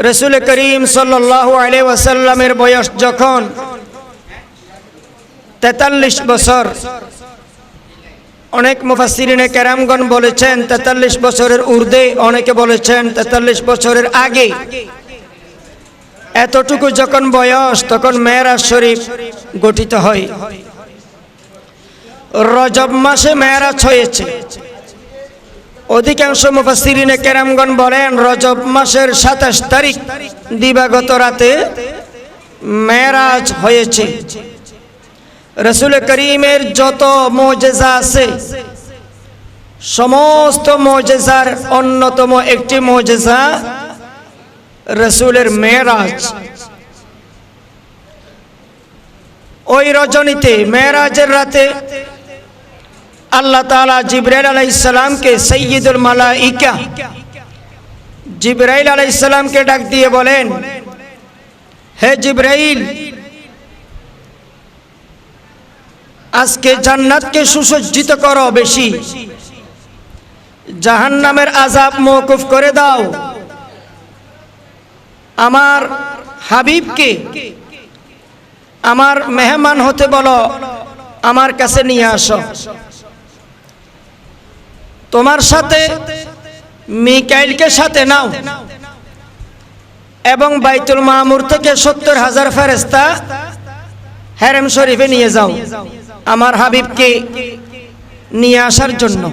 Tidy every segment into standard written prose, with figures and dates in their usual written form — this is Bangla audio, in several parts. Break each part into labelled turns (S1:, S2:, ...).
S1: রাসূল করিম সাল্লাল্লাহু আলাইহি ওয়াসাল্লামের বয়স যখন 43 বছর, অনেক মুফাসসিরিনে কেরামগণ বলেছেন 43 বছরের ঊর্ধ্বে, অনেকে বলেছেন 43 বছরের আগে। এতটুকু যখন বয়স তখন মেরাজ শরীফ গঠিত হয়। রজব মাসে মেরাজ হয়েছে। অধিকাংশ মুফাসসিরিনে কেরামগণ বলেন রজব মাসের 27 তারিখ দিবাগত রাতে মেরাজ হয়েছে। রাসূল করিমের যত মুজিজা আছে সমস্ত মুজিজার অন্যতম একটি মুজিজা রাসূলের মেরাজ। ওই রজনীতে মেরাজের রাতে আল্লাহ তাআলা জিবরাইল আলাইহিস সালামকে সাইয়্যিদুল মালাইকা জিবরাইল আলাইহিস সালামকে ডাক দিয়ে বলেন, হে জিবরাইল, আজকে জান্নাতকে সুসজ্জিত করো বেশি, জাহান্নামের আযাব মওকুফ করে দাও, আমার হাবিবকে আমার মেহমান হতে বলো, আমার কাছে নিয়ে আসো। তোমার সাথে মিকাইলকে সাথে নাও এবং বাইতুল মামুর থেকে 70,000 ফেরেশতা হেরেম শরীফে নিয়ে যাও আমার হাবিবকে নিয়ে আসার জন্য।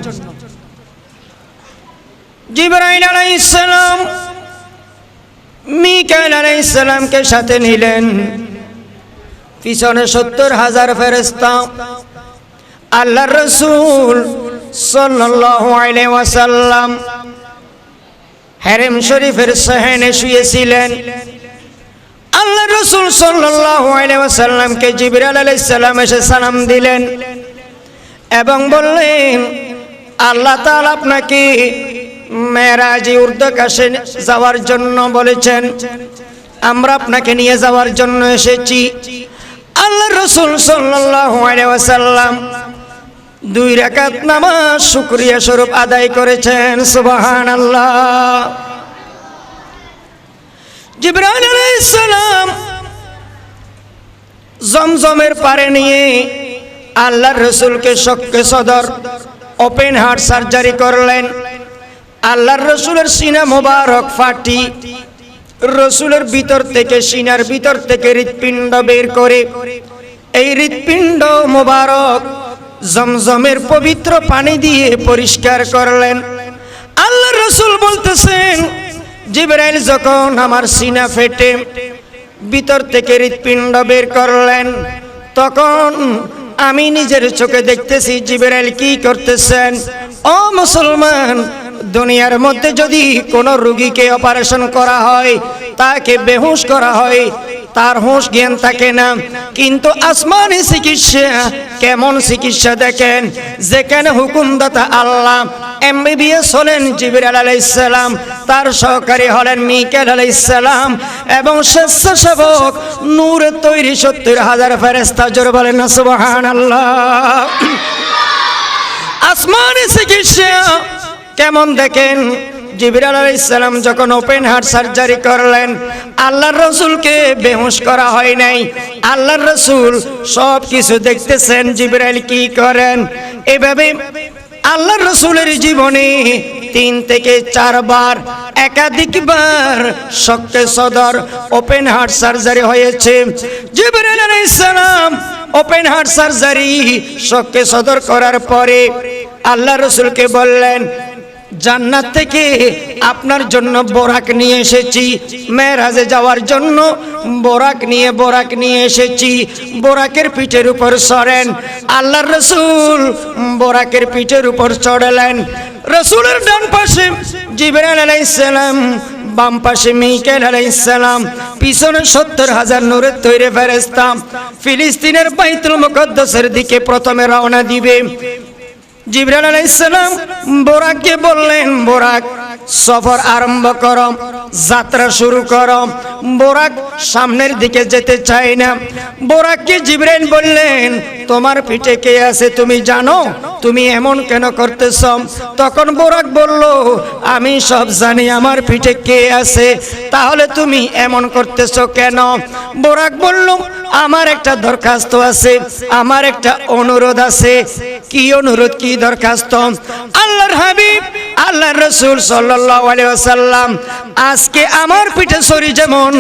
S1: জিবরাইল আলাইহিস সালাম মিকাইল আলাইহিস সালামকে সাথে নিলেন, পিছনে 70,000 ফেরেশতা। আল্লাহর রাসূল সাল্লাল্লাহু আলাইহি ওয়াসাল্লাম হেরেম শরীফের সাহানে শুয়েছিলেন। আল্লাহর রাসূল সাল্লাল্লাহু আলাইহি ওয়াসাল্লামকে জিবরাইল আলাইহিস সালাম এসে সালাম দিলেন এবং বললেন, আল্লাহ তাআলা আপনাকে মেরাজে ঊর্ধ্বাকাশে যাওয়ার জন্য বলেছেন, আমরা আপনাকে নিয়ে যাওয়ার জন্য এসেছি। আল্লাহর রাসূল সাল্লাল্লাহু আলাইহি ওয়াসাল্লাম 2 রাকাত নামাজ শুকরিয়া স্বরূপ আদায় করেছেন। সুবহানাল্লাহ। জিবরাইল আলাইহিস সালাম জমজমের পারে নিয়ে আল্লাহর রাসূলকে শক্কে সদর ওপেন হার্ট সার্জারি করলেন। আল্লাহর রাসূলের সিনা মোবারক ফাটি রাসূলের ভিতর থেকে, সিনার ভিতর থেকে হৃৎপিণ্ড বের করে এই হৃৎপিণ্ড মোবারক জমজমের পবিত্র পানি দিয়ে পরিষ্কার করলেন। আল্লাহর রাসূল বলতেছেন, জিবরাইল যখন আমার সিনা ফেটে ভিতর থেকে হৃৎপিণ্ড বের করলেন, তখন আমি নিজের চোখে দেখতেছি জিবরাইল কি করতেছেন। ও মুসলমান, দুনিয়ার মধ্যে যদি কোনো রোগীকে অপারেশন করা হয়, তাকে বেহুশ করা হয়, তার হুঁশ জ্ঞান থাকে না, কিন্তু আসমানি চিকিৎসা কেমন চিকিৎসা দেখেন, যেখানে হুকুমদাতা আল্লাহ, এমবিবিএস হলেন জিবরাইল আলাইহিস সালাম, তার সহকারী হলেন মিকাইল আলাইহিস সালাম এবং স্বেচ্ছাসেবক নূরে তৈরি 70,000 ফেরেশতা। জোরে বলেন না সুবহানাল্লাহ। আসমানি চিকিৎসা কেমন দেখেন। জিবরাইল আলাইহিস সালাম যখন ওপেন হার্ট সার্জারি করলেন, আল্লাহর রাসূলকে বেহুশ করা হয় নাই। আল্লাহর রাসূল সব কিছু দেখতেছেন জিবরাইল কি করেন। এভাবে আল্লাহর রাসূলের জীবনে 3 থেকে 4 বার একাধিকবার শক্কে সদর ওপেন হার্ট সার্জারি হয়েছে। জিবরাইল আলাইহিস সালাম ওপেন হার্ট সার্জারি শক্কে সদর করার পরে আল্লাহর রাসূলকে বললেন, জান্নাত থেকে আপনার জন্য বোরাক নিয়ে এসেছি, মেরাজে যাওয়ার জন্য বোরাক নিয়ে এসেছি, বোরাকের পিঠের উপর চড়েন। আল্লাহর রাসূল বোরাকের পিঠের উপর চড়লেন। রাসূলের ডান পাশে জিবরাইল আলাইহিস সালাম, বাম পাশে মিকাইল আলাইহিস সালাম, পিছনে 70,000 নূরের তৈরি ফেরেশতা ফিলিস্তিনের বাইতুল মুকদ্দাসের দিকে প্রথমে রওনা দিবে। জিবরাইল আলাইহিস সালাম বোরাককে বললেন, বোরাক সফর আরম্ভ করো, যাত্রা শুরু করো। বোরাক সামনের দিকে যেতে চায় না। বোরাককে জিবরাইল বললেন, তোমার পিঠে কে আছে তুমি জানো? তুমি এমন কেন করতেছ? তখন বোরাক বলল, আমি সব জানি আমার পিঠে কে আছে, তাহলে তুমি এমন করতেছ কেন? বোরাক বলল, আমার একটা দরখাস্ত আছে, আমার একটা অনুরোধ আছে। কি অনুরোধ, কি দরখাস্ত? আল্লাহর হাবিব আল্লাহর রাসূল সাল্লাল্লাহু আলাইহি ওয়াসাল্লাম আজকে আমার পিঠে সরি যেমন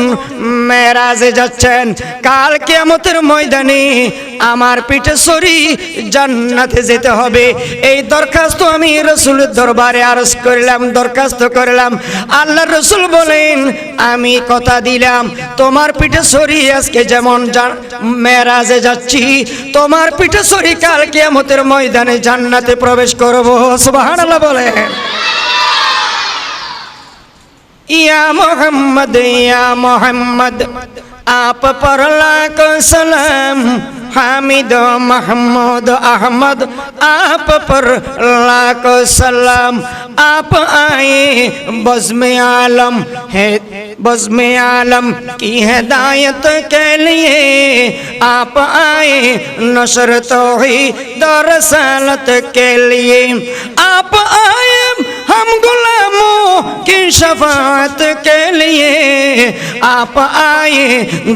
S1: মেরাজে যাচ্ছেন, কাল কিয়ামতের ময়দানে আমার পিঠে সরি জান্নাতে যেতে হবে। এই দরখাস্ত আমি রাসূলের দরবারে আরজ করলাম, দরখাস্ত করলাম। আল্লাহর রাসূল বলেন, আমি কথা দিলাম তোমার পিঠে সরি আজকে যেমন মেরাজে যাচ্ছি, তোমার পিঠে সরি কাল কিয়ামতের ময়দানে জান্নাতে প্রবেশ করব। সুবহানাল্লাহ বলেন। या मोहम्मद आप पर लाखों सलाम, हामिद महमूद अहमद आप पर लाखों सलाम। आप आए बज़्म आलम है, बज़्म आलम की हिदायत के लिए। आप आए नशर तौहीद रसालत के लिए। आप आए हम गुलामों की शफाअत के लिए। आप आए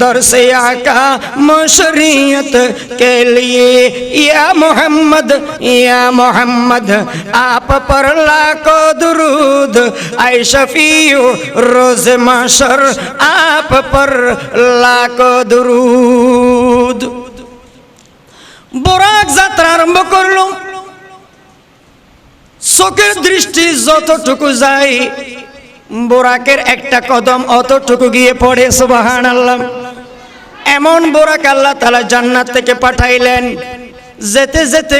S1: दर से आका मशरियत के लिए। या मोहम्मद आप पर लाखों दुरूद, ऐ शफीउ रोज महशर आप पर लाखों दुरूद। বোরাক যাত্রা আরম্ভ করলো। চোখের দৃষ্টি যতটুকু যায়, বোরাকের একটা কদম অতটুকু গিয়ে পড়ে। সুবহানাল্লাহ। এমন বোরাক আল্লাহ তাআলা জান্নাত থেকে পাঠাইলেন। যেতে যেতে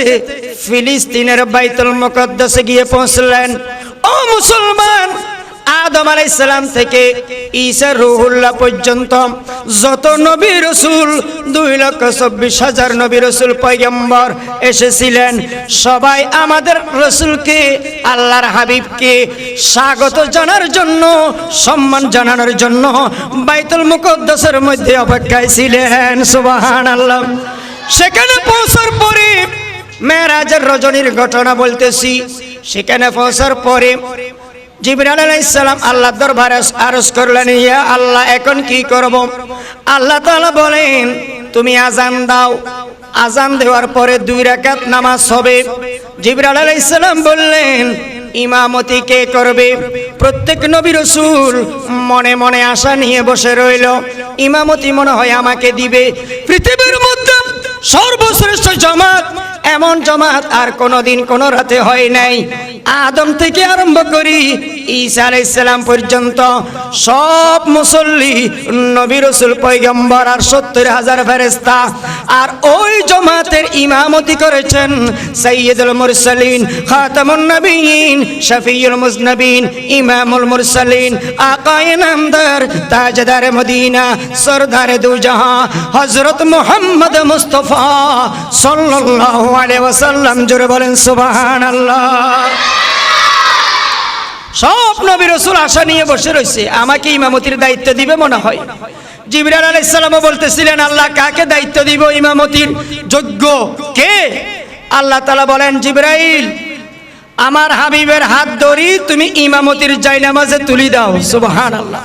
S1: ফিলিস্তিনের বাইতুল মুকদ্দাসে গিয়ে পৌঁছলেন। ও মুসলমান, আদম আলাইহিস সালাম থেকে ঈসা রূহুল্লাহ পর্যন্ত যত নবী রাসূল 2,24,000 নবী রাসূল পয়গম্বর এসেছিলেন, সবাই আমাদের রাসূলকে, আল্লাহর হাবিবকে স্বাগত জানার জন্য, সম্মান জানানোর জন্য বাইতুল মুকদ্দাসের মধ্যে অপেক্ষায় ছিলেন। সুবহানাল্লাহ। সেখানে পৌঁছার পরে মেরাজের রজনীর ঘটনা বলতেছি। সেখানে পৌঁছার পরে জিবরাইল আলাইহিস সালাম আল্লাহর দরবারে আরজ করলেন, ইয়া আল্লাহ এখন কি করব? আল্লাহ তাআলা বলেন, তুমি আযান দাও। আযান দেওয়ার পরে 2 রাকাত নামাজ হবে। জিবরাইল আলাইহিস সালাম বললেন, ইমামতি কে করবে? প্রত্যেক নবী রাসূল মনে মনে আশা নিয়ে বসে রইল, ইমামতি মনে হয় আমাকে দিবে। পৃথিবীর মধ্যে সর্বশ্রেষ্ঠ জামাত, এমন জামাত আর কোনোদিন কোনো রাতে হয় নাই। আদম থেকে আরম্ভ করি ঈসা আলাইহিস সালাম পর্যন্ত সব মুসল্লি নবী রাসূল পয়গম্বর আর 70,000 ফেরেশতা। আর ওই জামাতের ইমামতি করেছেন সাইয়্যিদুল মুরসালিন, খাতামুন নবিয়্যিন, শফিউল মুজনবিন, ইমামুল মুরসালিন, আকায়ে নামদার, তাজদার মদিনা, সরদার দু জাহাঁ, হযরত মুহাম্মদ মুস্তাফা সাল্লাল্লাহু আলাইহি ওয়াসাল্লাম। জোরে বলেন সুবহানাল্লাহ। সব নবী রাসূল আশা নিয়ে বসে রয়েছে, আমাকে ইমামতির দায়িত্ব দিবে মনে হয়। জিবরাইল আলাইহিস সালামও বলতেছিলেন, আল্লাহ কাকে দায়িত্ব দিব ইমামতির? যোগ্য কে? আল্লাহ তাআলা বলেন, জিবরাইল আমার হাবিবের হাত ধরি তুমি ইমামতির জায়নামাজে তুলি দাও। সুবহানাল্লাহ।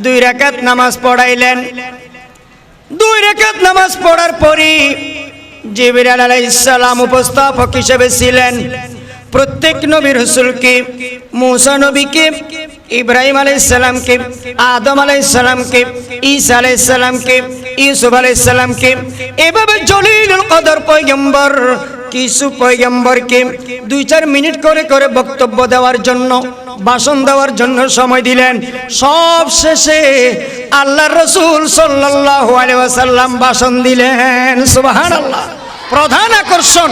S1: 2 রাকাত নামাজ পড়াইলেন। 2 রাকাত নামাজ পড়ার পরে জিবরাইল আলাইহিস সালাম উপস্থাপক হিসেবে ছিলেন। প্রত্যেক নবী রাসূলকে, মুসা নবীকে, ইব্রাহিম আলাইহিস সালামকে, আদম আলাইহিস সালামকে, ঈসা আলাইহিস সালামকে, ইউসুফ আলাইহিস সালামকে, এভাবে জলিলুল কদর পয়গম্বর কিছু পয়গম্বরকে 2-4 মিনিট করে করে বক্তব্য দেওয়ার জন্য, ভাষণ দেওয়ার জন্য সময় দিলেন। সব শেষে আল্লাহর রাসূল সাল্লাল্লাহু আলাইহি ওয়াসাল্লাম ভাষণ দিলেন। সুবহানাল্লাহ। প্রধান আকর্ষণ,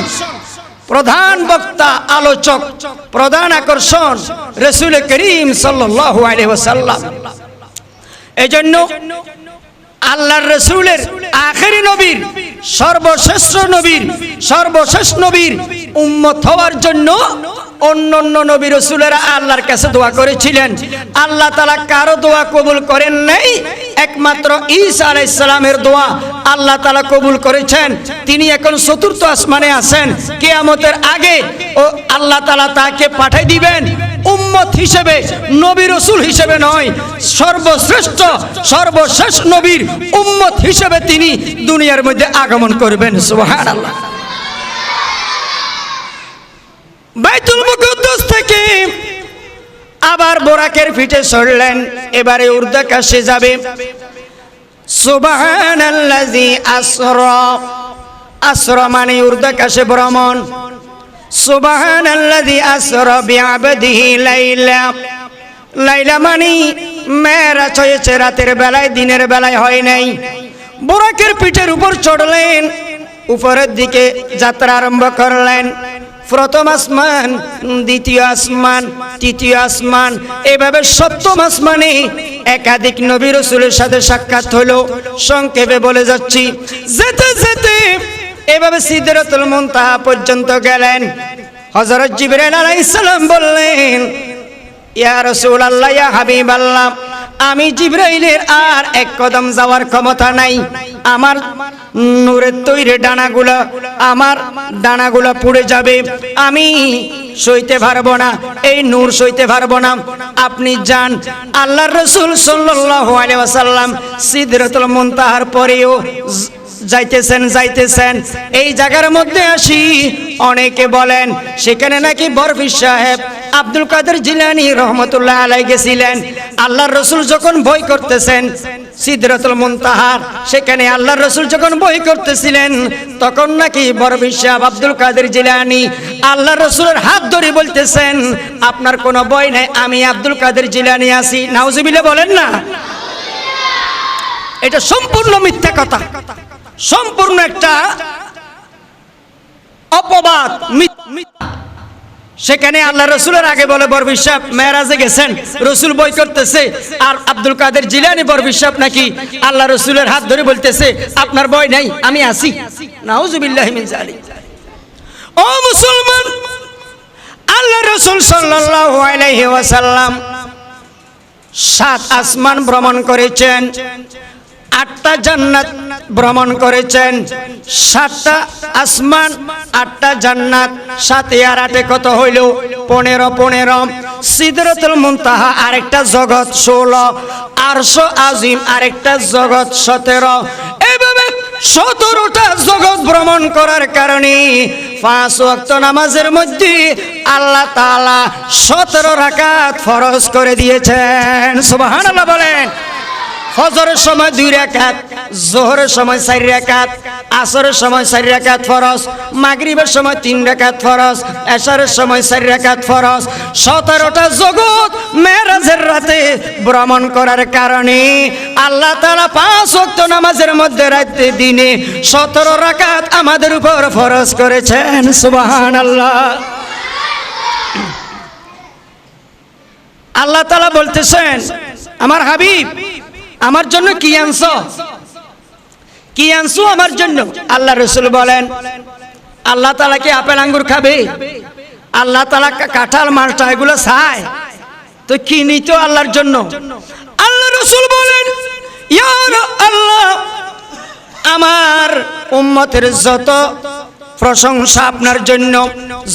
S1: প্রধান বক্তা, আলোচক, প্রধান আকর্ষণ রাসূল করিম সাল্লাল্লাহু আলাইহি ওয়াসাল্লাম। এজন্য আল্লাহর রাসূলের আখেরি নবীর, সর্বশ্রেষ্ঠ নবীর, সর্বশেষ নবীর উম্মত হওয়ার জন্য অন্য অন্য নবী রাসূলেরা আল্লাহর কাছে দোয়া করেছিলেন, আল্লাহ তাআলা কারো দোয়া কবুল করেন নাই। একমাত্র ঈসা আলাইহিস সালামের দোয়া আল্লাহ তাআলা কবুল করেছেন। তিনি এখন চতুর্থ আসমানে আছেন। কিয়ামতের আগে ও আল্লাহ তাআলা তাকে পাঠিয়ে দিবেন উম্মত হিসেবে, নবী রাসূল হিসেবে নয়, সর্বশ্রেষ্ঠ সর্বশেষ নবীর উম্মত হিসেবে তিনি দুনিয়ার মধ্যে আগমন করবেন। সুবহানাল্লাহ। বাইতুল মুকদ্দাস থেকে আবার বোরাকের পিঠে চড়লেন, এবারে উর্দাকাশে যাবে। সুবহানাল্লাযী আসরা, আসরা মানে উর্দাকাশে ভ্রমণ। সুবহানাল্লাযী আসরা বিআবদিহি লাইলা, লাইলা মানে মেরাজ হয়েছে রাতের বেলায়, দিনের বেলায় হয় নাই। বোরাকের পিঠের উপর চড়লেন, উপরের দিকে যাত্রা আরম্ভ করলেন। প্রথম আসমান, দ্বিতীয় আসমান, তৃতীয় আসমান, এভাবে সপ্তম আসমানে একাধিক নবী রাসূলের সাথে সাক্ষাৎ হলো। সংক্ষেপে বলে যাচ্ছি, যেতে যেতে এভাবে সিদরাতুল মুনতাহা পর্যন্ত গেলেন। হযরত জিবরাইল আলাইহিস সালাম বললেন, ইয়া রাসূলুল্লাহ, ইয়া হাবিবাল্লাহ, আমি জিবরাইলের আর এক কদম যাওয়ার ক্ষমতা নাই। আমার নূরের তৈরি ডানাগুলো, আমার ডানাগুলো পুড়ে যাবে, আমি সইতে পারবো না, এই নূর সইতে পারবো না, আপনি যান। আল্লাহর রাসূল সাল্লাল্লাহু আলাইহি ওয়াসাল্লাম সিদরাতুল মুনতাহার পরেও যাইতেছেন। এই জায়গার মধ্যে আসি অনেকে বলেন সেখানে নাকি বরফি সাহেব আব্দুল কাদের জিলানী রহমতুল্লাহ আলাইহি গেছিলেন। আল্লাহর রাসূল যখন বই করতেছেন সিদরাতুল মুনতাহার, সেখানে আল্লাহর রাসূল যখন বই করতেছিলেন তখন নাকি বরফি সাহেব আব্দুল কাদের জিলানী আল্লাহর রাসূলের হাত ধরে বলতেছেন, আপনার কোনো বই নাই, আমি আব্দুল কাদের জিলানী আছি। নাউজুবিল্লাহ বলেন না। এটা সম্পূর্ণ মিথ্যা কথা, সম্পূর্ণ একটা অপবাদ। সেখানে আল্লাহ রাসূলের আগে বলে বরফি সাহেব মেরাজে গেছেন, রাসূল বই করতেছে, আর আব্দুল কাদের জিলানী বরফি সাহেব নাকি আল্লাহ রাসূলের হাত ধরে বলতেছে, আপনার বই নাই, আমি আছি। নাউজুবিল্লাহি মিন যালিক। ও মুসলমান, আল্লাহ রাসূল সাল্লাল্লাহু আলাইহি ওয়াসাল্লাম 7 আসমান ভ্রমণ করেছেন, 8টা জান্নাত ভ্রমণ করেছেন। 7টা আসমান, 8টা জান্নাত, 7 আর 8 কত হইল? 15। সিদরাতুল মুনতাহা আরেকটা জগৎ 16, আরশ আজিম আরেকটা জগৎ 17। এভাবে 17টা জগৎ ভ্রমণ করার কারণে 5 ওয়াক্ত নামাজের মধ্যে আল্লাহ তাআলা 17 রাকাত ফরজ করে দিয়েছেন। সুবহানাল্লাহ বলেন। ফজরের সময় 2 রাকাত, যোহরের সময় 4 রাকাত, আসরের সময় 4 রাকাত ফরজ, মাগরিবের সময় 3 রাকাত ফরজ, এশারের সময় 4 রাকাত ফরজ। 17টা জগৎ মেরাজের রাতে ভ্রমণ করার কারণে আল্লাহ তাআলা 5 ওয়াক্ত নামাজের মধ্যে রাতে দিনে 17 রাকাত আমাদের উপর ফরজ করেছেন। সুবহানাল্লাহ। আল্লাহ তাআলা বলতেছেন, আমার হাবিব আমার জন্য কি আনছো, কি আনছো আমার জন্য? আল্লাহ রাসূল বলেন, আল্লাহ তাআলা কি আপেল আঙ্গুর খাবে? আল্লাহ তাআলা কাঁঠাল মালটা এগুলো চায়? তো কি নিতো আল্লাহর জন্য? আল্লাহ রাসূল বলেন, ইয়া আল্লাহ, আমার উম্মতের যত প্রশংসা আপনার জন্য,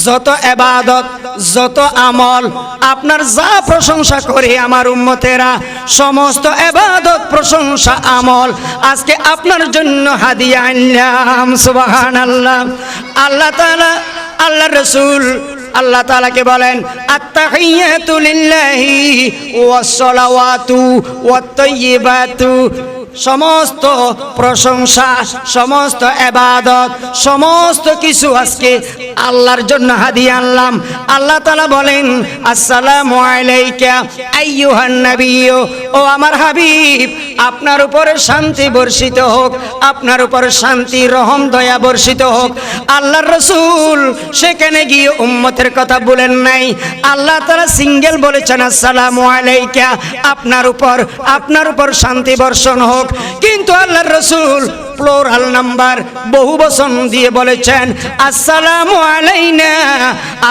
S1: যত ইবাদত, যত আমল, আপনার যা প্রশংসা করে আমার উম্মতেরা, সমস্ত ইবাদত, প্রশংসা, আমল আজকে আপনার জন্য হাদিয়া আনলাম। সুবহানাল্লাহ। আল্লাহ তাআলা, আল্লাহর রাসূল আল্লাহ তাআলাকে বলেন, আত-তাহিয়াতু লিল্লাহি ওয়াস সালাওয়াতু ওয়াত তাইয়্যিবাতু, সমস্ত প্রশংসা, সমস্ত ইবাদত, সমস্ত কিছু আজকে আল্লাহর জন্য হাদিয়া আনলাম। আল্লাহ তাআলা বলেন, আসসালামু আলাইকা আইয়ুহান নাবিয়্যু, ও আমার হাবিব, আপনার উপরে শান্তি বর্ষিত হোক, আপনার উপরে শান্তি, রহম, দয়া বর্ষিত হোক। আল্লাহর রাসূল সেখানে গিয়ে উম্মতের কথা বলেন নাই, আল্লাহ তাআলা সিঙ্গেল বলেছেন, আসসালামু আলাইকা, আপনার উপর শান্তি বর্ষণ হোক। হোক, কিন্তু আল্লাহর রাসূল প্লুরাল নাম্বার বহু বচন দিয়ে বলেছেন আসসালামু আলাইনা,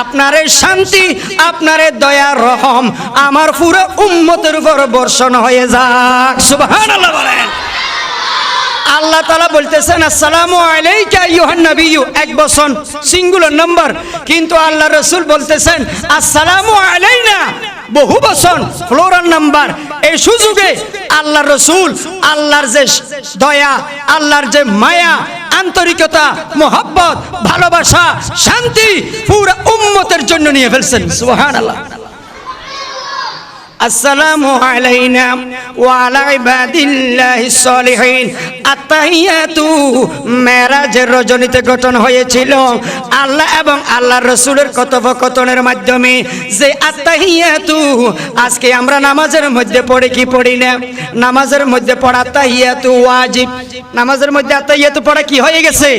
S1: আপনারে শান্তি, আপনারে দয়া রহম আমার পুরো উম্মতের উপর বর্ষণ হয়ে যাক। সুবহানাল্লাহ বলেন। আল্লাহ তাআলা বলতেছেন আসসালামু আলাইকা আইয়ুহান নাবিয়্যু, এক বচন সিঙ্গুলার নাম্বার, কিন্তু আল্লাহ রাসূল বলতেছেন আসসালামু আলাইনা বহু বচন প্লুরাল নাম্বার। এই সুযোগে আল্লাহর রাসূল আল্লাহর যে দয়া, আল্লাহর যে মায়া, আন্তরিকতা, মোহাব্বত, ভালোবাসা, শান্তি পুরো উম্মতের জন্য নিয়ে ফেলছেন। সুবহানাল্লাহ। আসসালামু আলাইনা ওয়া আলা ইবাদিল্লাহিস সলিহিন। আত্তাহিয়াতু মেরাজের রজনীতে গঠন হয়েছিল আল্লাহ এবং আল্লাহর রাসূলের কথোপকথনের মাধ্যমে। যে আত্তাহিয়াতু আজকে আমরা নামাজের মধ্যে পড়ি কি পড়ি না? নামাজের মধ্যে পড়া আত্তাহিয়াতু ওয়াজিব। নামাজের মধ্যে আত্তাহিয়াতু পড়া কি হয়ে গেছে?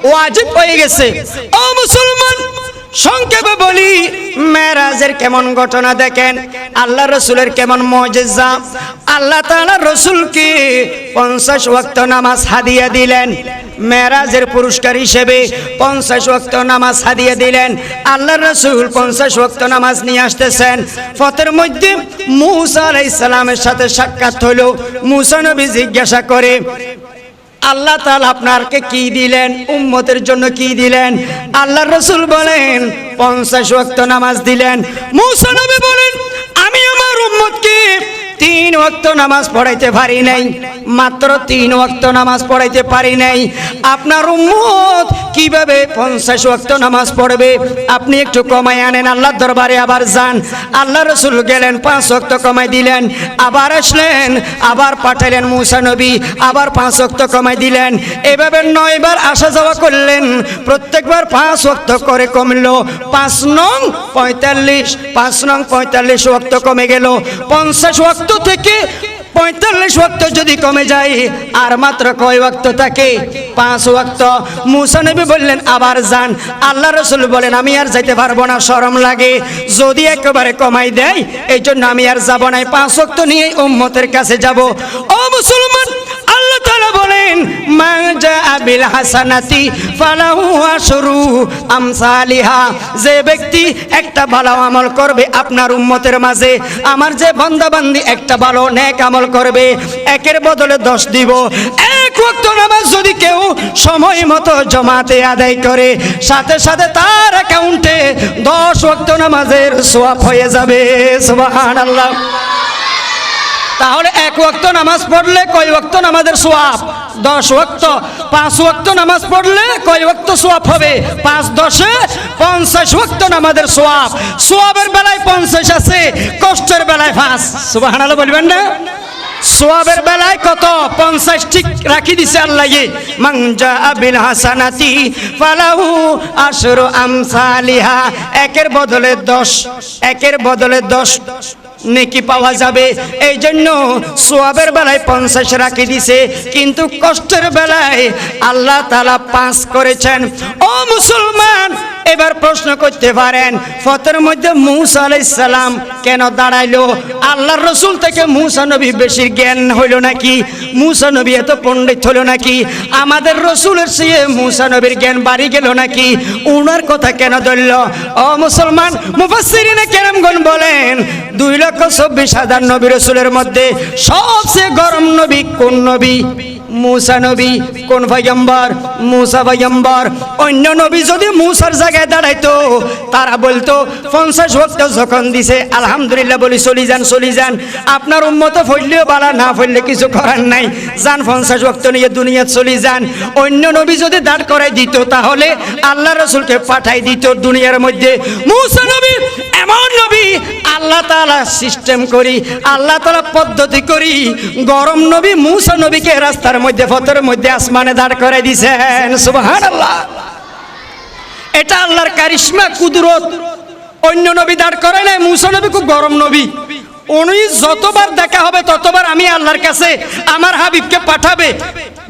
S1: ওয়াজিব হয়ে গেছে। ও মুসলমান, সংক্ষেপে বলি, মেরাজের কেমন ঘটনা দেখেন, আল্লাহ রাসূলের কেমন মুজিজা। আল্লাহ তাআলা রাসূলকে 50 ওয়াক্ত নামাজ হাদিয়া দিলেন। মেরাজের পুরস্কার হিসেবে 50 ওয়াক্ত নামাজ হাদিয়া দিলেন। আল্লাহর রাসূল 50 ওয়াক্ত নামাজ নিয়ে আসতেছেন। পথের মধ্যে মূসা আলাইহিস সালামের সাথে সাক্ষাৎ হলো। মূসা নবী জিজ্ঞাসা করে আল্লাহ তাআলা আপনাকে কি দিলেন, উম্মতের জন্য কি দিলেন? আল্লাহর রাসূল বলেন 50 ওয়াক্ত নামাজ দিলেন। মূসা নবী বলেন আমি আমার উম্মতকে 3 ওয়াক্ত নামাজ পড়াইতে পারি নাই, মাত্র 3 ওয়াক্ত নামাজ পড়াইতে পারি নাই। আপনার উম্মত কিভাবে 50 ওয়াক্ত নামাজ পড়বে? আপনি একটু কমাই আনেন, আল্লাহর দরবারে আবার যান। আল্লাহ রাসূল গেলেন, 5 ওয়াক্ত কমাই দিলেন, আবার আসলেন, আবার পাঠালেন মূসা নবী, আবার 5 ওয়াক্ত কমাই দিলেন। এভাবে 9 বার আসা যাওয়া করলেন, প্রত্যেকবার 5 ওয়াক্ত করে কমলো। 5 নং 45, 5 নং 45 ওয়াক্ত কমে গেল। 50 ওয়াক্ত থেকে 45 ওয়াক্ত যদি কমে যায়, আর মাত্র কয় ওয়াক্ত থাকে? 5 ওয়াক্ত। মূসা নবী বললেন আবার যান। আল্লাহ রাসূল বলেন আমি আর যাইতে পারবো না, শরম লাগে, যদি একেবারে কমাই দেয় এই জন্য আমি আর যাব না, 5 ওয়াক্ত নিয়ে উম্মতের কাছে যাব। ও মুসলমান, আল্লাহ তাআলা বলেন মান জাআ বিল হাসানাতি ফালাহু আশরু আমসালিহা। যে ব্যক্তি একটা ভালো আমল করবে আপনার উম্মতের মাঝে, আমার যে বান্দা বান্দি একটা ভালো নেক আমল করবে, একের বদলে 10 দিব। 1 ওয়াক্ত নামাজ যদি কেউ সময় মতো জামাতে আদায় করে, সাথে সাথে তার অ্যাকাউন্টে 10 ওয়াক্ত নামাজের সওয়াব হয়ে যাবে। সুবহানাল্লাহ। তাহলে 1 ওয়াক্ত নামাজ পড়লে কয় ওয়াক্ত নামাজের সওয়াব? 10 ওয়াক্ত। 5 ওয়াক্ত নামাজ পড়লে কয় ওয়াক্ত সওয়াব হবে? 5 10 50 ওয়াক্ত নামাজের সওয়াব। সওয়াবের বেলায় 50 আছে, কষ্টের বেলায় 5। সুবহানাল্লাহ বলবেন না? সওয়াবের বেলায় কত? 50 ঠিক রাখি দিছে আল্লাহ। মান জাআ বিল হাসানাতি ফালাহু আশরু আমসালিহা। একের বদলে 10, একের বদলে 10 নেকি পাওয়া যাবে। এই জন্য সওয়াবের বেলায় 50 রাখি দিছে, কিন্তু কষ্টের বেলায় আল্লাহ তাআলা 5 করেছেন। ও মুসলমান, এবার প্রশ্ন করতে পারেন ফতের মধ্যে মূসা আলাইহিস সালাম কেন দাঁড়াইলো? আল্লাহর রাসূল থেকে মূসা নবী বেশি জ্ঞান হইল নাকি? মূসা নবী এত পণ্ডিত হলো নাকি? আমাদের রাসূলের চেয়ে মূসা নবীর জ্ঞান বাড়ি গেল নাকি? উনার কথা কেন ধরল? ও মুসলমান, মুফাসসিরিনে কেরামগণ বলেন 2,24,000 নবী রাসূলের মধ্যে সবচেয়ে গরম নবী কোন নবী? মূসা নবী। কোন পয়গম্বর? মূসা পয়গম্বর। অন্য নবী যদি মূসার জায়গায় দাঁড়াইতো, তারা বলতো 50 ওয়াক্ত যখন দিছে আলহামদুলিল্লাহ বলি চলি যান, চলি যান। আপনার উম্মত ফইলেও বালা, না ফইলে কিছু করার নাই, যান 50 ওয়াক্ত নিয়ে দুনিয়া চলি যান। অন্য নবী যদি দাঁড় করাই দিত, তাহলে আল্লাহ রাসূলকে পাঠাই দিত দুনিয়ার মধ্যে। মূসা নবী এমন নবী, আল্লাহ তাআলা সিস্টেম করি, আল্লাহ তাআলা পদ্ধতি করি, গরম নবী মূসা নবীকে রাস্তার মধ্যে, পথের মধ্যে, আসমানে দাঁড় করে দিয়েছেন। সুবহানাল্লাহ। এটা আল্লাহর কারিশমা, কুদরত। অন্য নবী দাঁড় করে নাই, মূসা নবী খুব গরম নবী। উনি যতবার দেখা হবে ততবার আমি আল্লাহর কাছে আমার হাবিবকে পাঠাবে,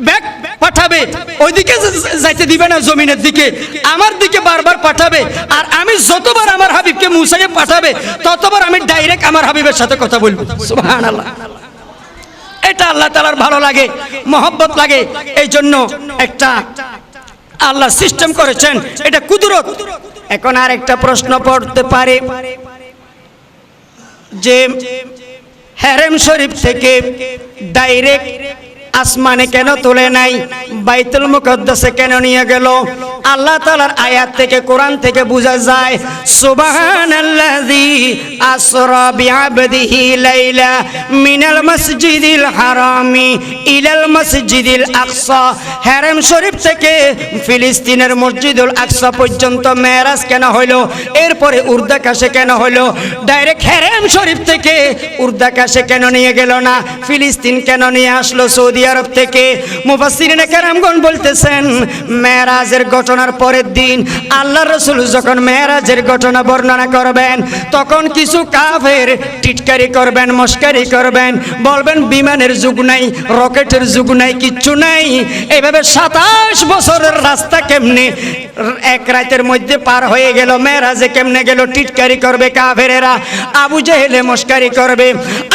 S1: ব্যাগ পাঠাবে, ওইদিকে যাইতে দিবে না, জমিনের দিকে, আমার দিকে বারবার পাঠাবে। আর আমি যতবার আমার হাবিবকে মূসাকে পাঠাবে, ততবার আমি ডাইরেক্ট আমার হাবিবের সাথে কথা বলবো। সুবহানাল্লাহ। এটা আল্লাহ তাআলার ভালো লাগে, মহব্বত লাগে। এই জন্য একটা আল্লাহ সিস্টেম করেছেন, এটা কুদরত। এখন আর একটা প্রশ্ন পড়তে পারে যে হারাম শরীফ থেকে ডাইরেক্ট আসমানে কেন তুলে নাই, বাইতুল মুকদ্দাসে কেন নিয়ে গেল? আল্লাহ তাআলার আয়াত থেকে, কোরআন থেকে বোঝা যায়, সুবহানাল্লাযী আসরা বিআবদিহি লাইলা মিনাল মসজিদিল হারামি ইলাল মসজিদিল আকসা। হারাম শরীফ থেকে ফিলিস্তিনের মসজিদুল আকসা পর্যন্ত মেরাজ কেন হলো? এরপরে উর্দাকাশে কেন হলো? ডাইরেক্ট হারাম শরীফ থেকে উর্দাকাশে কেন নিয়ে গেল না? ফিলিস্তিন কেন নিয়ে আসলো সৌদি আরব থেকে? মুফাসসিরিনে কেরামগণ বলতেছেন, মেরাজের ঘটনার পরের দিন আল্লাহ রাসূল যখন মেরাজের ঘটনা বর্ণনা করবেন, তখন কিছু কাফের টিটকারি করবেন, মস্কারি করবেন, বলবেন বিমানের যুগ নাই, রকেটের যুগ নাই, কিচ্ছু নাই। এইভাবে 27 বছরের রাস্তা কেমনে এক রাতের মধ্যে পার হয়ে গেল? মেরাজে কেমনে গেল? টিটকারি করবে কাফেরেরা, আবু জেহেলে মস্কারি করবে।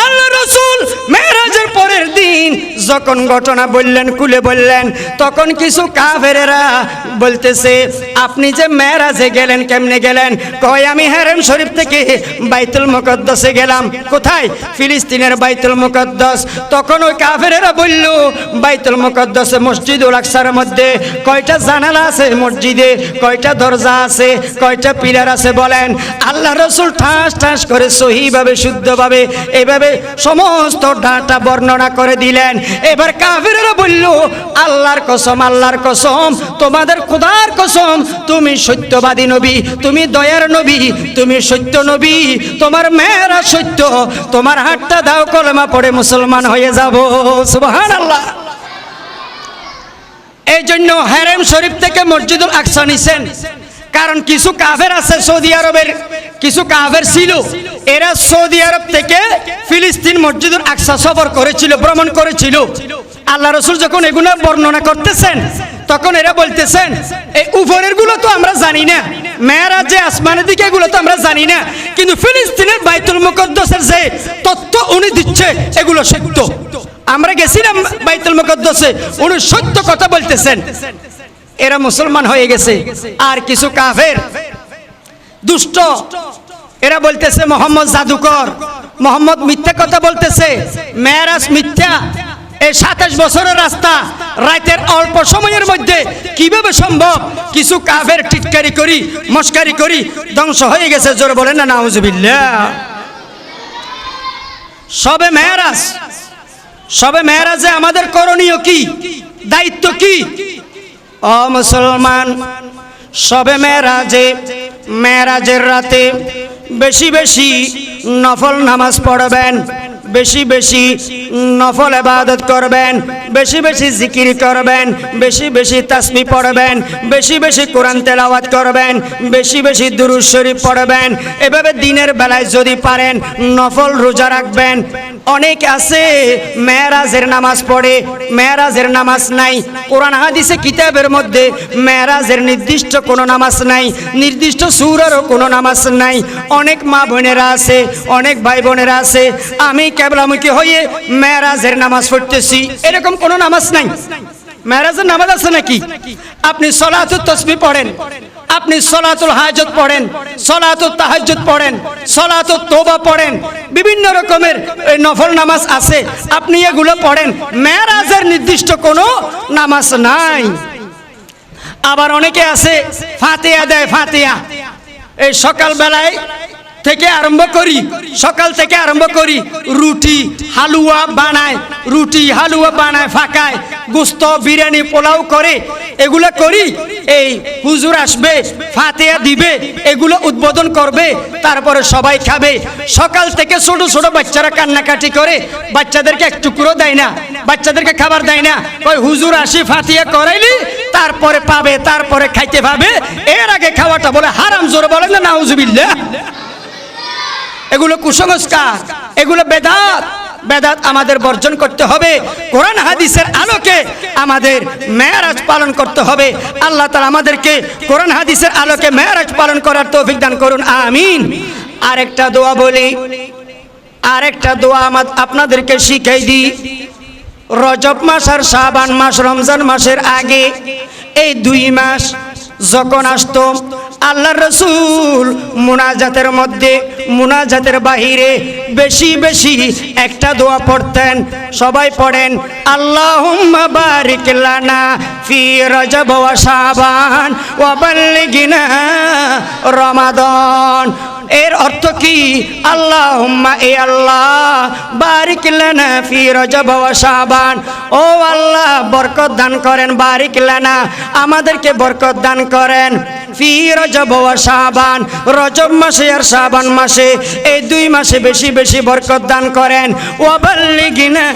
S1: আল্লাহ রাসূল মেরাজের পরের দিন যখন ঘটনা বললেন, খুলে বললেন, তখন কিছু কাফেরেরা বলতেছে, আপনি যে মেরাজে গেলেন কেমনে গেলেন? কয় আমি হারাম শরীফ থেকে বাইতুল মুকদ্দাসে গেলাম। কোথায়? ফিলিস্তিনের বাইতুল মুকদ্দাস। তখন ওই কাফেরেরা বলল, বাইতুল মুকদ্দাসে মসজিদুল আকসার মধ্যে কয়টা জানালা আছে মসজিদে? কয়টা দরজা আছে? কয়টা পিলার আছে বলেন? আল্লাহ রাসূল ঠাস ঠাস করে সহিভাবে, শুদ্ধভাবে এইভাবে সমস্ত ডাটা বর্ণনা করে দিলেন। এবার কাফেরেরা বলল, আল্লাহর কসম, আল্লাহর কসম, তোমাদের খোদার কসম, তুমি সত্যবাদী নবী, তুমি দয়ার নবী, তুমি সত্য নবী, তোমার মেরাজ সত্য, তোমার হাতটা দাও, কলেমা পড়ে মুসলমান হয়ে যাব। সুবহানাল্লাহ। এই জন্য হারাম শরীফ থেকে মসজিদুল আকসা নিছেন, কারণ কিছু কাফের আছে সৌদি আরবের, কিছু কাফের ছিল, এরা সৌদি আরব থেকে ফিলিস্তিন মসজিদুল আকসা সফর করেছিল, ভ্রমণ করেছিল। আল্লাহ রাসূল যখন এগুলো বর্ণনা করতেছেন, তখন এরা বলতেছেন, এই উপরের গুলো তো আমরা জানি না, মেরাজে আসমানের দিকে এগুলো তো আমরা জানি না, কিন্তু ফিলিস্তিনের বাইতুল মুকদ্দাসের যে তথ্য উনি দিচ্ছে এগুলো সত্য। আমরা গেছিলাম বাইতুল মুকদ্দাসে, উনি সত্য কথা বলতেছেন। এরা মুসলমান হয়ে গেছে। আর কিছু কাফের দুষ্ট, এরা বলতেছে মোহাম্মদ জাদুকর, মোহাম্মদ মিথ্যা কথা বলতেছে, মেরাজ মিথ্যা। এই 27 বছরের রাস্তা রাতের অল্প সময়ের মধ্যে কিভাবে সম্ভব? কিছু কাফের টিটকারি করি, মস্কারি করি ধ্বংস হয়ে গেছে। জোরে বলেন না নাউজুবিল্লাহ। সবে মেরাজ, সবে মেরাজে আমাদের করণীয় কি, দায়িত্ব কি? ও মুসলমান, সবে মেরাজে, মেরাজের রাতে বেশি বেশি নফল নামাজ পড়বেন, বেশি বেশি নফল ইবাদত করবেন, বেশি বেশি জিকির করবেন, বেশি বেশি তাসবিহ পড়বেন, বেশি বেশি কোরআন তেলাওয়াত করবেন, বেশি বেশি দুরূদ শরীফ পড়বেন। এভাবে দিনের বেলায় যদি পারেন নফল রোজা রাখবেন। অনেক আছে মেরাজের নামাজ পড়ে, মেরাজের নামাজ নাই। কোরআন হাদিসে কিতাবের মধ্যে মেরাজের নির্দিষ্ট কোনো নামাজ নাই, নির্দিষ্ট সূরারও কোনো নামাজ নাই। অনেক মা বোনেরা আছে, অনেক ভাই বোনেরা আছে, আমি কিবলামুখী হয়ে মেরাজের নামাজ পড়তেছি, এরকম কোনো নামাজ নাই। মেরাজের নামাজ আছে নাকি? আপনি সলাতুত তাসবিহ পড়েন, আপনি সলাতুল হাজত পড়েন, সলাতুত তাহাজ্জুদ পড়েন, সলাতুত তওবা পড়েন, বিভিন্ন রকমের নফল নামাজ আছে, আপনি এগুলো পড়েন। মেরাজের নির্দিষ্ট কোনো নামাজ নাই। আবার অনেকে আছে ফাতিহা দেয়, ফাতিহা এই সকাল বেলায় থেকে আরম্ভ করি, সকাল থেকে আরম্ভ করি রুটি হালুয়া বানায়, রুটি হালুয়া বানায়, ফাঁকায় গোস্ত বিরিয়ানি পোলাও করে, এগুলো করি। এই হুজুর আসবে, ফাতিহা দিবে, এগুলো উদ্বোধন করবে, তারপরে সবাই খাবে। সকাল থেকে ছোট ছোট বাচ্চারা কান্নাকাটি করে, বাচ্চাদেরকে এক টুকরো দেয় না, বাচ্চাদেরকে খাবার দেয় না। ওই হুজুর আসি ফাতিহা করাইলি তারপরে পাবে, তারপরে খাইতে পাবে, এর আগে খাওয়াটা বলে হারাম। জোরে বলেন না নাউজুবিল্লাহ। এগুলো কুসংস্কার, এগুলো বেদাত। বেদাত আমাদের বর্জন করতে হবে। কোরআন হাদিসের আলোকে আমাদের মেরাজ পালন করতে হবে। আল্লাহ তাআলা আমাদেরকে কোরআন হাদিসের আলোকে মেরাজ পালন করার তৌফিক দান করুন, আমিন। আরেকটা দোয়া বলি, আরেকটা দোয়া আপনাদেরকে শিখাই দিই। রজব মাস আর শাবান মাস রমজান মাসের আগে এই 2 মাস যখন আসতো আল্লাহর রাসূল মুনাজাতের মধ্যে মুনাজাতের বাহিরে বেশি বেশি একটা দোয়া পড়তেন। সবাই পড়েন, আল্লাহুম্মা বারিক লানা ফি রজব ওয়া শাবান ওয়া বাল্লিগনা রমাদান। এর অর্থ কি? আল্লাহুম্মা, এ আল্লাহ, বারিক লানা ফি রজব ওয়া শাবান, ও আল্লাহ বরকত দান করেন, বারিক লানা আমাদেরকে বরকত দান করেন, ফি রজব ওয়া শাবান রজব মাসে আর শাবান মাসে এই 2 মাসে বেশি বেশি বরকত দান করেন, ওয়া বাল্লিগনা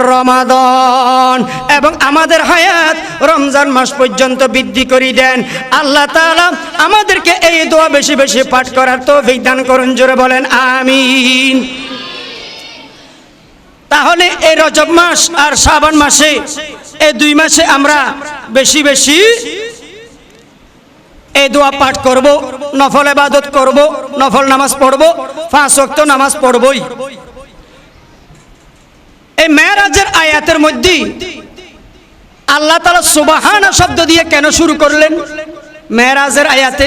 S1: রমাদান, এবং আমাদের হায়াত রমজান মাস পর্যন্ত বৃদ্ধি করে দেন। আল্লাহ তাআলা আমাদেরকে এই দোয়া বেশি বেশি পাঠ করার তৌফিক দান করুন। জোরে বলেন আমিন। তাহলে এই রজব মাস আর শাবান মাসে এই 2 মাসে আমরা বেশি বেশি এই দোয়া পাঠ করব, নফল ইবাদত করব, নফল নামাজ পড়ব, 5 ওয়াক্ত নামাজ পড়বই। এই মেরাজের আয়াতের মধ্যে আল্লাহ তাআলা সুবহানা শব্দ দিয়ে কেন শুরু করলেন? মেরাজের আয়াতে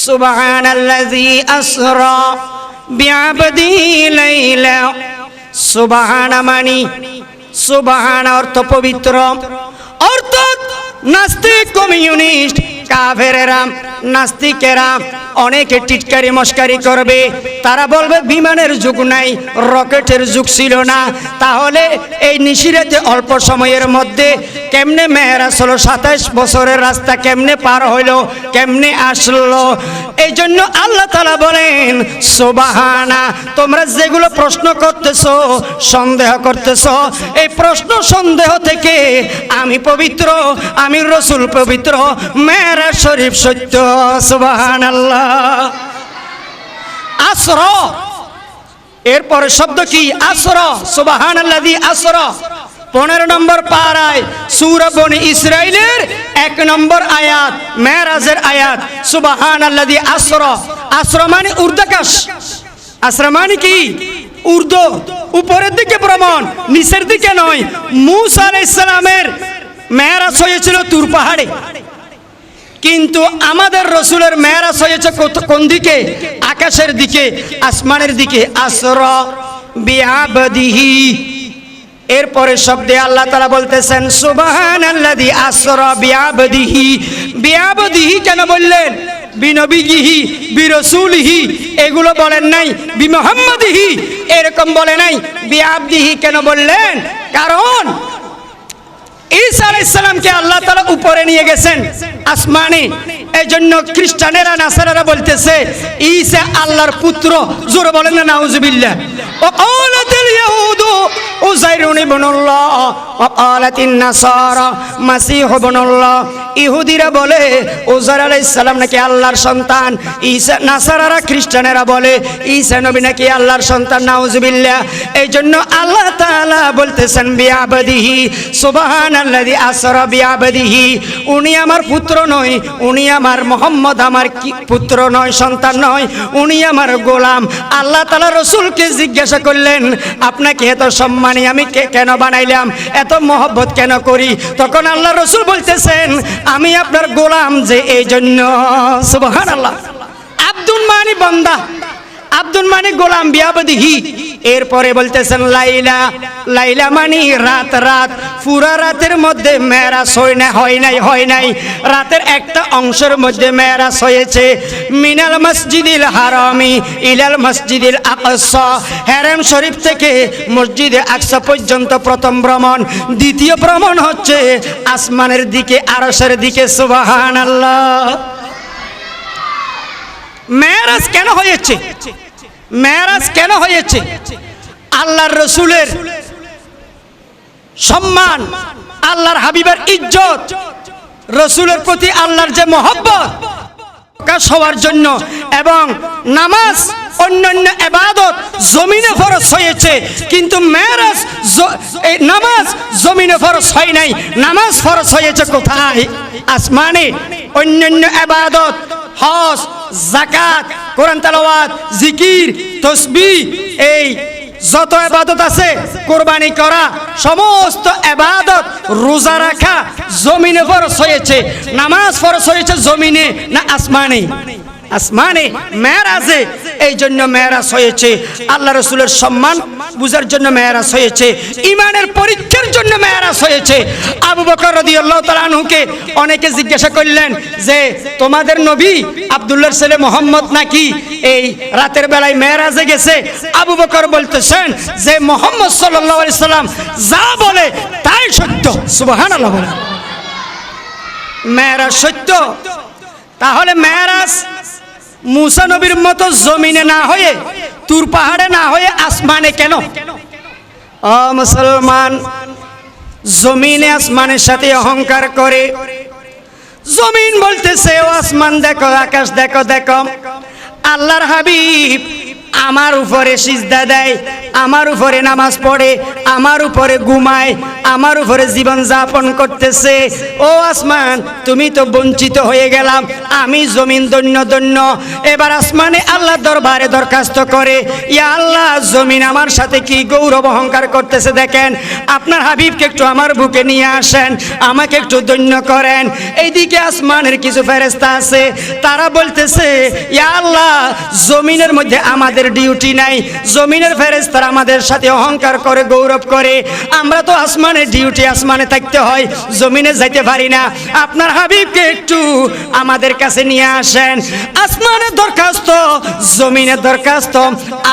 S1: সুবহানাল্লাযী আসরা বিআবদিহি লাইলা, সুবহানা মানি, সুবহানা অর্থ পবিত্র, অর্থাৎ নাস্তিক, কমিউনিস্ট, কাফেরেরা, নাস্তিকেরা অনেকে টিটকারি মস্কারি করবে। তারা বলবে বিমানের যুগ নাই, রকেটের যুগ ছিল না, তাহলে এই নিশিরাতে অল্প সময়ের মধ্যে কেমনে মেরাজ হলো, 27 বছরের রাস্তা কেমনে পার হইলো, কেমনে আসলো? এই জন্য আল্লাহ তাআলা বলেন সুবহানা, তোমরা যেগুলো প্রশ্ন করতেছো, সন্দেহ করতেছো, এই প্রশ্ন সন্দেহ থেকে আমি পবিত্র, আমি রাসূল পবিত্র, মেরাজ শরীফ সত্য। সুবহানাল্লাহ। আসরা, এরপরে শব্দ কি? আসরা, সুবহানাল্লাযী আসরা। 15 নম্বর পারায় সূরা বনি ইসরাইলের 1 নম্বর আয়াত, মেরাজের আয়াত, সুবহানাল্লাযী আসরা। আসরা মানে ঊর্ধ্বাকাশ, আসরা মানে কি? ঊর্ধ্ব, উপরের দিকে ভ্রমণ, নিচের দিকে নয়। মূসা আলাইহিস সালামের মেরাজ হয়েছিল তুর পাহাড়ে, কিন্তু আমাদের রাসূলের মেরাজ হয়েছে কোন দিকে? আকাশের দিকে, আসমানের দিকে। আসরা বিআবদিহি, এরপরে শব্দে আল্লাহ তাআলা বলতেছেন সুবহানাল্লাযী আসরা বিআবদিহি। বিআবদিহি কেন বললেন? বিনবিহি, বিরাসূলিহি এগুলো বলেন নাই, বিমুহাম্মাদিহি এরকম বলে নাই। বিআবদিহি কেন বললেন? কারণ ঈসা আলাইহিস সালামকে আল্লাহ তাআলা উপরে নিয়ে গেছেন আসমানে। এই জন্য খ্রিস্টানেরা, নাসারারা বলতেছে ঈসা আল্লাহর পুত্র। জোরে বলেন না নাউজুবিল্লাহ। ওয়াকালাতিল ইয়াহুদু উযাইরুন ইবনুল্লাহ ওয়া ক্বালাতিন নাসারা মাসীহু ইবনুল্লাহ। ইহুদিরা বলে উযাইর আলাইহিস সালাম নাকি আল্লাহর সন্তান, ঈসা, নাসারারা, খ্রিস্টানেরা বলে ঈসা নবী নাকি আল্লাহর সন্তান। নাউজুবিল্লাহ। এই জন্য আল্লাহ তাআলা বলতেছেন বিআবদিহি, সুবহানাল্লাযী আসরা বিআবদিহি। উনি আমার পুত্র নয়, উনি আমার মুহাম্মদ আমার পুত্র নয়, সন্তান নয়, উনি আমার গোলাম। আল্লাহ তাআলা রাসূলকে জিজ্ঞাসা করলেন, আপনাকে এত সম্মানী আমি কেন বানাইলাম, এত মহব্বত কেন করি? তখন আল্লাহ রাসূল বলতেছেন, আমি আপনার গোলাম যে, এই জন্য। সুবহানাল্লাহ। আব্দুল মানি বান্দা, আব্দুল মানি গোলাম, বিআবদিহি। এরপরে বলতেছেন লাইলা, লাইলা মানি রাত, রাত, পুরা রাতের মধ্যে মেরাজ হয় নাই, রাতের একটা অংশের মধ্যে মেরাজ হয়েছে। মিনাল মসজিদিল হারামি ইলাল মসজিদিল আকসা, হারাম শরীফ থেকে মসজিদে আকসা পর্যন্ত প্রথম ভ্রমণ। দ্বিতীয় ভ্রমণ হচ্ছে আসমানের দিকে, আরশের দিকে। সুবহানাল্লাহ। মেরাজ কেন হয়েছে? মেরাজ কেন হয়েছে? আল্লাহর রাসূলের সম্মান, আল্লাহর হাবিবের ইজ্জত, রাসূলের প্রতি আল্লাহর যে মহব্বত প্রকাশ হওয়ার জন্য, এবং নামাজ, অন্যান্য ইবাদত জমিনে ফরজ হয়েছে, কিন্তু মেরাজ, নামাজ জমিনে ফরজ হয় নাই। নামাজ ফরজ হয়েছে কোথায়? আসমানে। অন্যান্য ইবাদত, হজ, যাকাত, কোরআন তেলাওয়াত, জিকির, তাসবিহ, এই যত ইবাদত আছে কোরবানি করা, সমস্ত ইবাদত, রোজা রাখা জমিনে ফরজ হয়েছে। নামাজ ফরজ হয়েছে জমিনে না আসমানে? আসমানে, মেরাজে। এই জন্য মেরাজ হয়েছে। আল্লাহ রাসূলের সম্মান বুঝার জন্য মেরাজ হয়েছে, ঈমানের পরীক্ষার জন্য মেরাজ হয়েছে। আবু বকর রাদিয়াল্লাহু তাআলা আনহুকে অনেকে জিজ্ঞাসা করলেন যে তোমাদের নবী আব্দুল্লাহর ছেলে মুহাম্মদ নাকি এই রাতের বেলায় মেরাজে গেছে? আবু বকর বলতেছেন যে মুহাম্মদ সাল্লাল্লাহু আলাইহি সাল্লাম যা বলে তাই সত্য। সুবহানাল্লাহ বলে মেরাজ সত্য। তাহলে মেরাজ মুসা নবীর মতো জমিনে না হয়ে, তুর পাহাড়ে না হয়ে আসমানে কেন? ও মুসলমান, জমিনে আসমানের সাথে অহংকার করে। জমিন বলতেছে ও আসমান দেখো, আকাশ দেখো, দেখো আল্লাহর হাবিব আমার উপরে সিজদা দেয়, আমার উপরে নামাজ পড়ে, আমার উপরে ঘুমায়, আমার উপরে জীবন যাপন করতেছে। ও আসমান, তুমি তো বঞ্চিত হয়ে গেলাম, আমি জমিন ধন্য ধন্য। এবার আসমানে আল্লাহ দরবারে দরখাস্ত করে, ইয়া আল্লাহ, জমিন আমার সাথে কি গৌরব অহংকার করতেছে দেখেন, আপনার হাবিবকে একটু আমার বুকে নিয়ে আসেন, আমাকে একটু ধন্য করেন। এইদিকে আসমানের কিছু ফেরেশতা আছে, তারা বলতেছে ইয়া আল্লাহ, জমিনের মধ্যে আমাদের ডিউটি নাই, জমিনের ফেরেশতারা আমাদের সাথে অহংকার করে, গৌরব করে, আমরা তো আসমানের ডিউটি, আসমানে থাকতে হয়, জমিনে যাইতে পারি না, আপনার হাবিবকে একটু আমাদের কাছে নিয়ে আসেন। আসমানের দরখাস্ত, জমিনের দরখাস্ত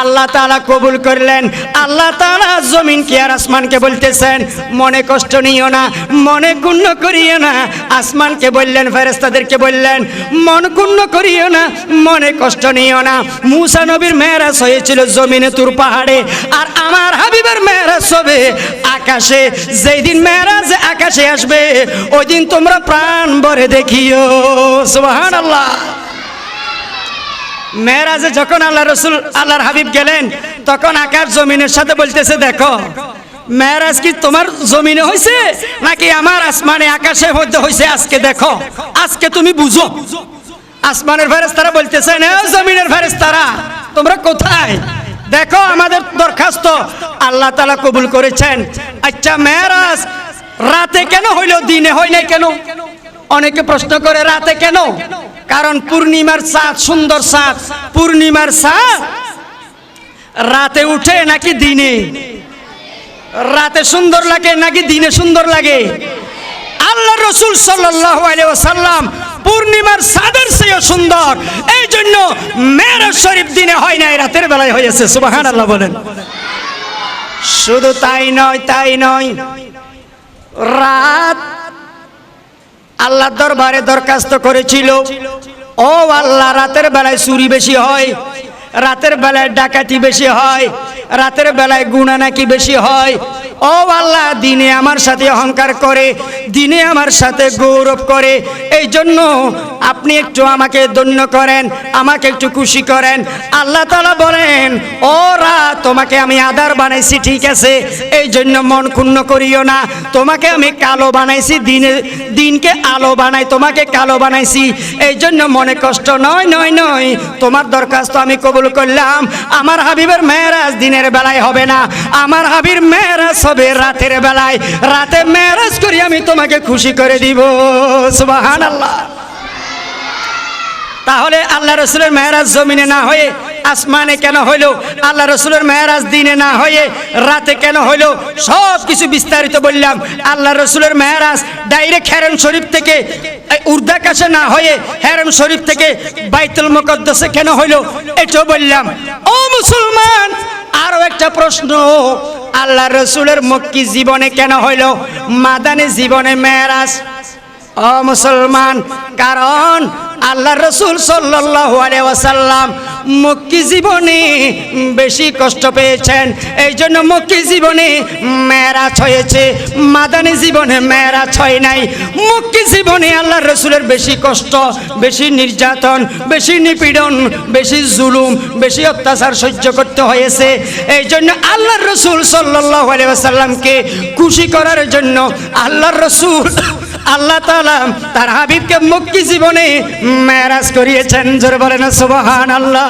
S1: আল্লাহ তাআলা কবুল করলেন। আল্লাহ তাআলা জমিনকে আর আসমানকে বলতেছেন মনে কষ্ট নিও না, মনে ক্ষুণ্ণ করিও না। আসমানকে বললেন, ফেরেশতাদেরকে বললেন মন ক্ষুণ্ণ করিও না, মনে কষ্ট নিও না। মুসা নবীর মেরাজ হয়েছিল জমিনে তুর পাহাড়ে, আর আমার হাবিবের মেরাজ হবে আকাশে। যেই দিন মেরাজ আকাশে আসবে ওই দিন তোমরা প্রাণ ভরে দেখিও। সুবহানাল্লাহ। মেরাজে যখন আল্লাহ রাসূল আল্লাহর হাবিব গেলেন, তখন আকাশ জমিনের সাথে বলতেছে দেখো, মেরাজ কি তোমার জমিনে হয়েছে নাকি আমার আসমানে আকাশে মধ্যে হয়েছে? আজকে দেখো, আজকে তুমি বুঝো। আসমানের ফেরেশতারা বলতেছেন এ জমিনের ফেরেশতারা তোমরা কোথায়? দেখো আমাদের দরখাস্ত আল্লাহ তাআলা কবুল করেছেন। আচ্ছা, মেরাজ রাতে কেন হইল, দিনে হয় না কেন? অনেকে প্রশ্ন করে রাতে কেন? কারণ পূর্ণিমার চাঁদ, সুন্দর চাঁদ, পূর্ণিমার চাঁদ রাতে উঠে নাকি দিনে? রাতে সুন্দর লাগে নাকি দিনে সুন্দর লাগে? আল্লাহ রাসূল সাল্লাল্লাহু আলাইহি ওয়াসাল্লাম পূর্ণিমার চাঁদের চেয়ে সুন্দর, এই জন্য মেরাজ শরীফ দিনে হয় নাই, রাতের বেলায় হয়েছে। সুবহানাল্লাহ বলেন। শুধু তাই নয়, তাই নয়, রাত আল্লাহর দরবারে দরখাস্ত করেছিল, ও আল্লাহ, রাতের বেলায় চুরি বেশি হয়, রাতের বেলায় ডাকাতি বেশি হয়, রাতের বেলায় গুনাহ নাকি বেশি হয়। ও আল্লাহ, দিনে আমার সাথে অহংকার করে, দিনে আমার সাথে গৌরব করে, এই জন্য আপনি একটু আমাকে ধন্য করেন, আমাকে একটু খুশি করেন। আল্লাহ তাআলা বলেন, ও রাত, তোমাকে আমি আধার বানাইছি, ঠিক আছে, এই জন্য মন ক্ষুণ্ণ করিও না। তোমাকে আমি কালো বানাইছি, দিনকে আলো বানাই, তোমাকে কালো বানাইছি, এই জন্য মনে কষ্ট নয়, নয়, নয়। তোমার দরখাস্ত আমি কবুল করলাম। আমার হাবিবের মেরাজ দিনের বেলায় হবে না, আমার হাবিবের মেরাজ হবে রাতের বেলায়। রাতে মেরাজ করি আমি তোমাকে খুশি করে দিব। সুবহানাল্লাহ। তাহলে আল্লাহ রাসূলের মেরাজ জমিনে না হয়ে আসমানে কেন হইল? আল্লাহ রাসূলের মেরাজ দিনে না হয়ে রাতে কেন হইল? সব কিছু বিস্তারিত বললাম। আল্লাহ রাসূলের মেরাজ ডাইরেক্ট হেরম শরীফ থেকে উর্দাকাশে না হয়ে হেরম শরীফ থেকে বাইতুল মুকদ্দাসে কেন হইল এটাও বললাম। ও মুসলমান, আরো একটা প্রশ্ন, আল্লাহ রাসূলের মক্কি জীবনে কেন হইল মাদানী জীবনে মেরাজ? ও মুসলমান, কারণ আল্লাহ রাসূল সাল্লাল্লাহু আলাইহি ওয়াসাল্লাম মক্কি জীবনে বেশি কষ্ট পেয়েছেন, এই জন্য মক্কি জীবনে মেরাজ হয়েছে, মাদানী জীবনে মেরাজ হয় নাই। মক্কি জীবনে আল্লাহ রাসূলের বেশি কষ্ট, বেশি নির্যাতন, বেশি নিপীড়ন, বেশি জুলুম, বেশি অত্যাচার সহ্য করতে হয়েছে। এই জন্য আল্লাহ রাসূল সাল্লাল্লাহু আলাইহি ওয়াসাল্লামকে খুশি করার জন্য আল্লাহ রাসূল আল্লাহ তাআলা তার হাবিবকে মক্কি জীবনে মেরাজ করিয়েছেন। জোরে বলেন সুবহানাল্লাহ।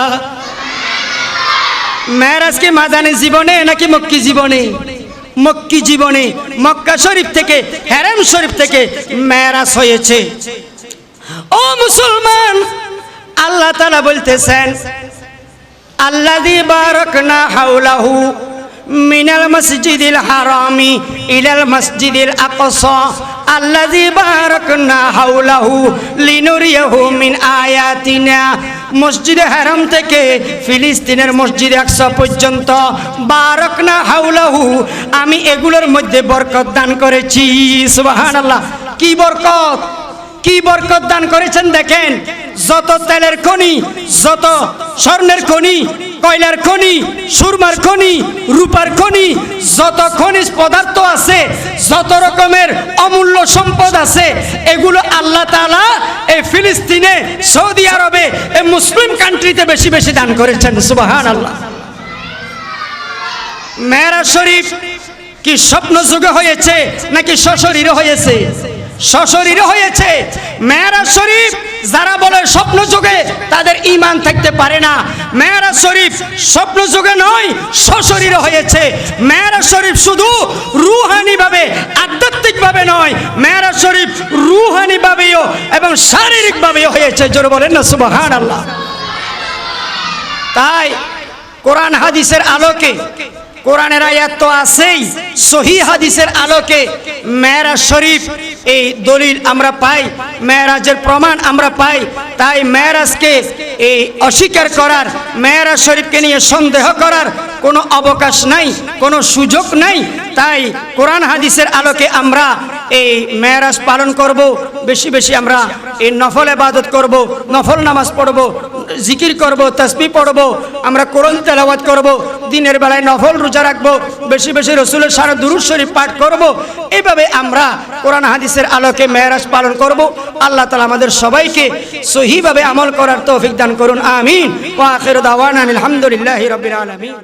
S1: মেরাজ কি মাদানী জীবনে নাকি মক্কি জীবনে? মক্কি জীবনে মক্কা শরীফ থেকে হারাম শরীফ থেকে মেরাজ হয়েছে। ও মুসলমান, আল্লাহ তাআলা বলতেছেন আল্লাযী বারাকনা হাওলাহু মিনাল মসজিদিল হারামি ইলাল মসজিদিল আকসা আল্লাযী বারাকনা হাওলাহু লিনুরিয়াহু মিন আয়াতিনা। মসজিদে হারাম থেকে ফিলিস্তিনের মসজিদে আকসা পর্যন্ত বারাকনা হাওলাহু, আমি এগুলোর মধ্যে বরকত দান করেছি। সুবহানাল্লাহ। কি বরকত, কি বরকত দান করেছেন দেখেন। যত তেলের খনি, যত স্বর্ণের খনি, কয়লার খনি, সুরমার খনি, রূপার খনি, যত খনিজ পদার্থ আছে, যত রকমের অমূল্য সম্পদ আছে, এগুলো আল্লাহ তাআলা এই ফিলিস্তিনে, সৌদি আরবে, এই মুসলিম কান্ট্রিতে বেশি বেশি দান করেছেন। সুবহানাল্লাহ। মেরাজ শরীফ কি স্বপ্ন যুগে হয়েছে নাকি সশরীরে হয়েছে? সশরীরে হয়েছে। মেরাজ শরীফ যারা বলে স্বপ্ন যুগে, তাদের ঈমান থাকতে পারে না। মেরাজ শরীফ স্বপ্ন যুগে নয়, সশরীরে হয়েছে। মেরাজ শরীফ শুধু রূহানি ভাবে, আধ্যাত্মিক ভাবে নয়, মেরাজ শরীফ রূহানি ভাবেও এবং শারীরিক ভাবেও হয়েছে। জোরে বলেন না সুবহানাল্লাহ। তাই কোরআন হাদিসের আলোকে, কোরআনের আয়াত তো আছেই, সহিহ হাদিসের আলোকে মেরাজ শরীফ এই দলিল আমরা পাই, মেরাজের প্রমাণ আমরা পাই। তাই মেরাজকে এই অস্বীকার করার, মেরাজ শরীফকে নিয়ে সন্দেহ করার কোনো অবকাশ নাই, কোনো সুযোগ নাই। তাই কোরআন হাদিসের আলোকে আমরা এই মেরাজ পালন করব। বেশি বেশি আমরা এই নফল ইবাদত করব, নফল নামাজ পড়ব, জিকির করব, তাসবিহ পড়ব, আমরা কোরআন তেলাওয়াত করব, দিনের বেলায় নফল রোজা রাখব, বেশি বেশি রাসূলের সারা দুরূদ শরীফ পাঠ করব। এইভাবে আমরা কোরআন হাদিসের আলোকে মেরাজ পালন করব। আল্লাহ তাআলা আমাদের সবাইকে সহিভাবে আমল করার তৌফিক দান করুন। আমিন। ওয়া আখিরু দাওয়ানা আলহামদুলিল্লাহি রাব্বিল আলামিন।